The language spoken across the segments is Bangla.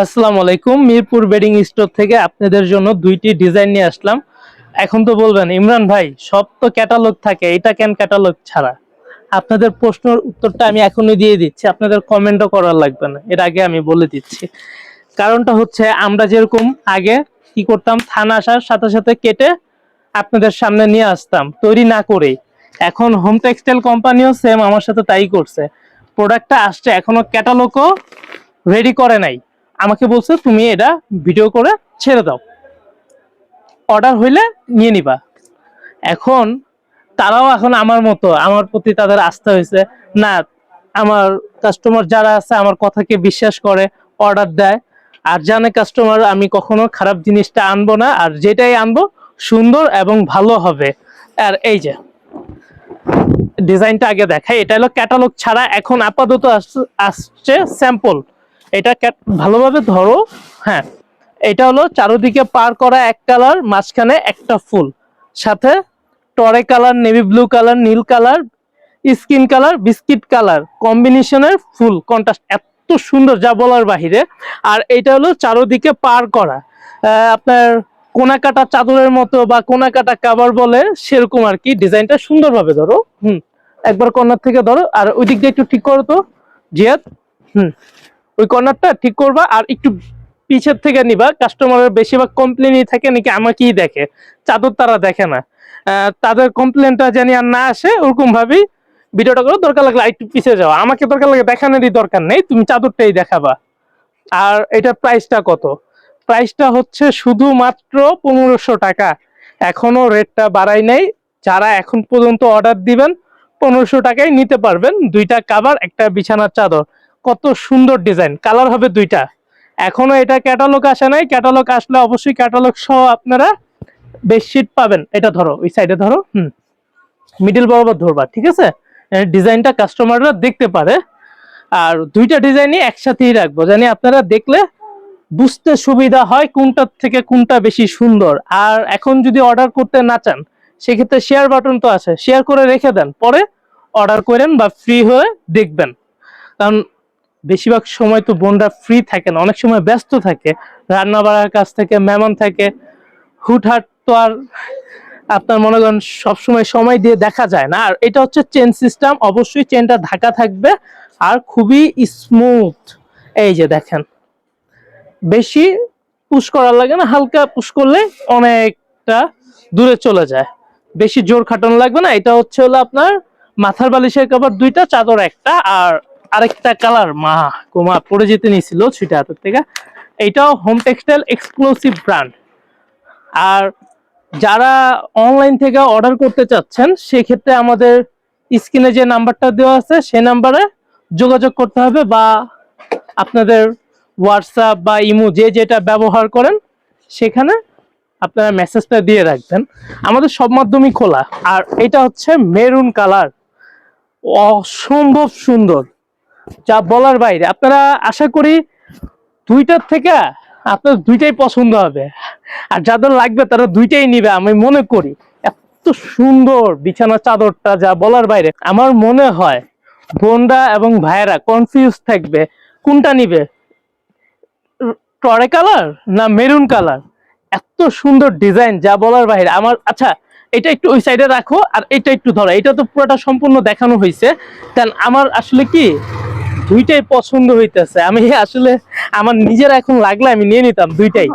আসসালামু আলাইকুম। মিরপুর বেডিং স্টোর থেকে আপনাদের জন্য দুইটি ডিজাইন নিয়ে আসলাম। এখন তো বলবেন ইমরান ভাই সব তো ক্যাটালগ থাকে, এটা কেন ক্যাটালগ ছাড়া? আপনাদের প্রশ্নের উত্তরটা আমি এখনই দিয়ে দিচ্ছি, আপনাদের কমেন্টও করার লাগবে না, এর আগে আমি বলে দিচ্ছি। কারণটা হচ্ছে আমরা যেরকম আগে কি করতাম, থানা আসার সাথে সাথে কেটে আপনাদের সামনে নিয়ে আসতাম তৈরি না করেই। এখন হোম টেক্সটাইল কোম্পানিও সেম আমার সাথে তাই করছে। প্রোডাক্টটা আসছে এখনো ক্যাটালগও রেডি করে নাই, আমাকে বলছে তুমি এটা ভিডিও করে ছেড়ে দাও, অর্ডার হইলে নিয়ে নিবা। এখন তারাও এখন আমার মতো, আমার প্রতি তাদের আস্থা হয়েছে, না আমার কাস্টমার যারা আছে আমার কথাকে বিশ্বাস করে অর্ডার দেয়। আর জানে কাস্টমার আমি কখনো খারাপ জিনিসটা আনবো না, আর যেটাই আনবো সুন্দর এবং ভালো হবে। আর এই যে ডিজাইনটা আগে দেখাই, এটা হলো ক্যাটালগ ছাড়া, এখন আপাতত আসছে স্যাম্পল। এটা ভালোভাবে ধরো। হ্যাঁ, এটা হলো চারদিকে পার করা এক কালার, মাঝখানে একটা ফুল, সাথে টরে কালার, নেভি ব্লু কালার, নীল colour, skin colour, biscuit colour কম্বিনেশনের ফুল কন্ট্রাস্ট, এত সুন্দর যা বলার বাহিরে। আর এটা হলো চারদিকে পার করা, আপনার কোনা কাটা চাদরের মতো বা কোনা কাটা কাভার বলে সেরকম আর কি। ডিজাইনটা সুন্দরভাবে ধরো। একবার কর্নার থেকে ধরো, আর ওই দিক দিয়ে একটু ঠিক করো তো জিয়াদ। ওই কর্নারটা ঠিক করবা, আর একটু পিছের থেকে নিবা। কাস্টমারের বেশিরভাগ কমপ্লেনই থাকে নাকি আমাকেই দেখে, চাদর তারা দেখে না। তাদের কমপ্লেনটা জানি আর না আসে, ওরকম ভাবেই ভিডিওটা করো। দরকার লাগলে একটু পিছিয়ে যাও, আমাকে দরকার লাগে দেখানোরই দরকার নেই, তুমি চাদরটাই দেখাবা। আর এটার প্রাইসটা কত? প্রাইসটা হচ্ছে শুধুমাত্র 1500 টাকা। এখনো রেটটা বাড়াই নাই। যারা এখন পর্যন্ত অর্ডার দিবেন 1500 টাকায় নিতে পারবেন দুইটা কাভার, একটা বিছানার চাদর। কত সুন্দর ডিজাইন, কালার হবে দুইটা। এখনো এটা ক্যাটালগ আসে নাই, ক্যাটালগ আসলে অবশ্যই ক্যাটালগ সহ আপনারা বেডশিট পাবেন। এটা ধরো, ওই সাইডে ধরো, মিডিল বরাবর ধরবা, ঠিক আছে? ডিজাইনটা কাস্টমাররা দেখতে পারে। আর দুইটা ডিজাইনই একসাথেই রাখবো, জানি আপনারা দেখলে বুঝতে সুবিধা হয় কোনটার থেকে কোনটা বেশি সুন্দর। আর এখন যদি অর্ডার করতে না চান, সেক্ষেত্রে শেয়ার বাটন তো আছে, শেয়ার করে রেখে দেন, পরে অর্ডার করেন বা ফ্রি হয়ে দেখবেন। কারণ বেশিরভাগ সময় তো বোনরা ফ্রি থাকে না, অনেক সময় ব্যস্ত থাকে, রান্না বাড়ার কাছ থেকে মেহমান থাকে, হুটহাট তো আর আপনার মনে করেন সবসময় সময় দিয়ে দেখা যায় না। আর এটা হচ্ছে চেন সিস্টেম, অবশ্যই চেনটা ঢাকা থাকবে, আর খুবই স্মুথ। এই যে দেখেন, বেশি পুশ করার লাগে না, হালকা পুশ করলে অনেকটা দূরে চলে যায়, বেশি জোর খাটানো লাগবে না। এটা হচ্ছে হলো আপনার মাথার বালিশের কভার দুইটা, চাদর একটা, আর আরেকটা কালার মা কোমা পড়ে যেতে নিয়েছিল ছুটে হাতের থেকে। এইটাও হোম টেক্সটাইল এক্সক্লুসিভ ব্র্যান্ড। আর যারা অনলাইন থেকে অর্ডার করতে চাচ্ছেন, সেক্ষেত্রে আমাদের স্ক্রিনে যে নাম্বারটা দেওয়া আছে সেই নাম্বারে যোগাযোগ করতে হবে, বা আপনাদের হোয়াটসঅ্যাপ বা ইমো যে যেটা ব্যবহার করেন সেখানে আপনারা মেসেজটা দিয়ে রাখবেন। আমাদের সব মাধ্যমই খোলা। আর এটা হচ্ছে মেরুন কালার, অসম্ভব সুন্দর, যা বলার বাইরে। আপনারা আশা করি দুইটার থেকে আপনার দুইটাই পছন্দ হবে, আর যাদের লাগবে তারা দুইটাই নিবে আমি মনে করি। এত সুন্দর বিছানা চাদরটা যা বলার বাইরে। আমার মনে হয় বোনরা এবং ভাইয়েরা কনফিউজ থাকবে কোনটা নিবে, টরে কালার না মেরুন কালার। এত সুন্দর ডিজাইন যা বলার বাইরে আমার। আচ্ছা, এটা একটু ওই সাইডে রাখো, আর এটা একটু ধরো, এটা তো পুরোটা সম্পূর্ণ দেখানো হয়েছে। কারণ আমার আসলে কি দুইটাই পছন্দ হইতেছে, আমি আসলে আমার নিজের এখন লাগলে আমি নিয়ে নিতাম দুইটাই।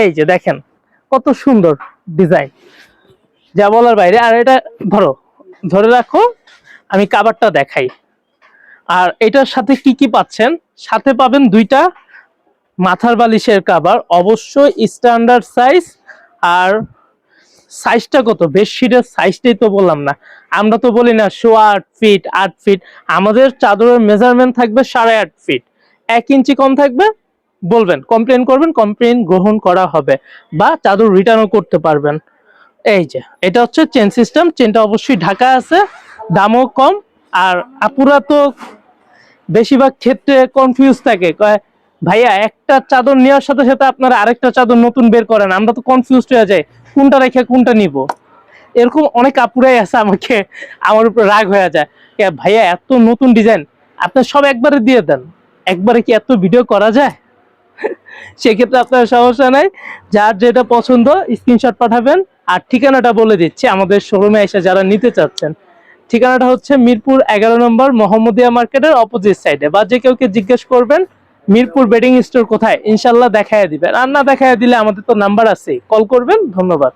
এই যে দেখেন কত সুন্দর ডিজাইন, যা বলার বাইরে। আর এটা ধরো, ধরে রাখো, আমি কাভারটা দেখাই। আর এটার সাথে কি কি পাচ্ছেন, সাথে পাবেন দুইটা মাথার বালিশের কাভার, অবশ্যই স্ট্যান্ডার্ড সাইজ। আর সাইজটা কত, বেডশিটের সাইজটাই তো বললাম না, আমরা তো বলি না 8.5 ফিট 8 ফিট, আমাদের চাদরের মেজারমেন্ট থাকবে 8.5 ফিট। 1 ইঞ্চি কম থাকবে বলবেন, কমপ্লেন করবেন, কমপ্লেন গ্রহণ করা হবে, বা চাদর রিটার্নও করতে পারবেন। এই যে এটা হচ্ছে চেন সিস্টেম, চেনটা অবশ্যই ঢাকা আছে, দামও কম। আর আপুরা তো বেশিরভাগ ক্ষেত্রে কনফিউজ থাকে, কয় ভাইয়া একটা চাদর নেওয়ার সাথে সাথে আপনারা আরেকটা চাদর নতুন বের করেন, আমরা তো কনফিউজ হয়ে যাই কোনটা রেখে কোনটা নিব। এরকম অনেক আপুরাই আছে, আমাকে আমার উপর রাগ হয়ে যায়, ভাইয়া এত নতুন ডিজাইন আপনি সব একবারে দিয়ে দেন, একবারে কি এত ভিডিও করা যায়? সেক্ষেত্রে আপনার সমস্যা নাই, যার যেটা পছন্দ স্ক্রিনশট পাঠাবেন। আর ঠিকানাটা বলে দিচ্ছি আমাদের শোরুমে এসে যারা নিতে চাচ্ছেন, ঠিকানাটা হচ্ছে মিরপুর 11 নম্বর মোহাম্মদিয়া মার্কেটের অপোজিট সাইডে, বা যে কেউকে জিজ্ঞেস করবেন মিরপুর বেডিং স্টোর কোথায়, ইনশাল্লাহ দেখায় দিবেন। আর না দেখায় দিলে আমাদের তো নাম্বার আছে, কল করবেন। ধন্যবাদ।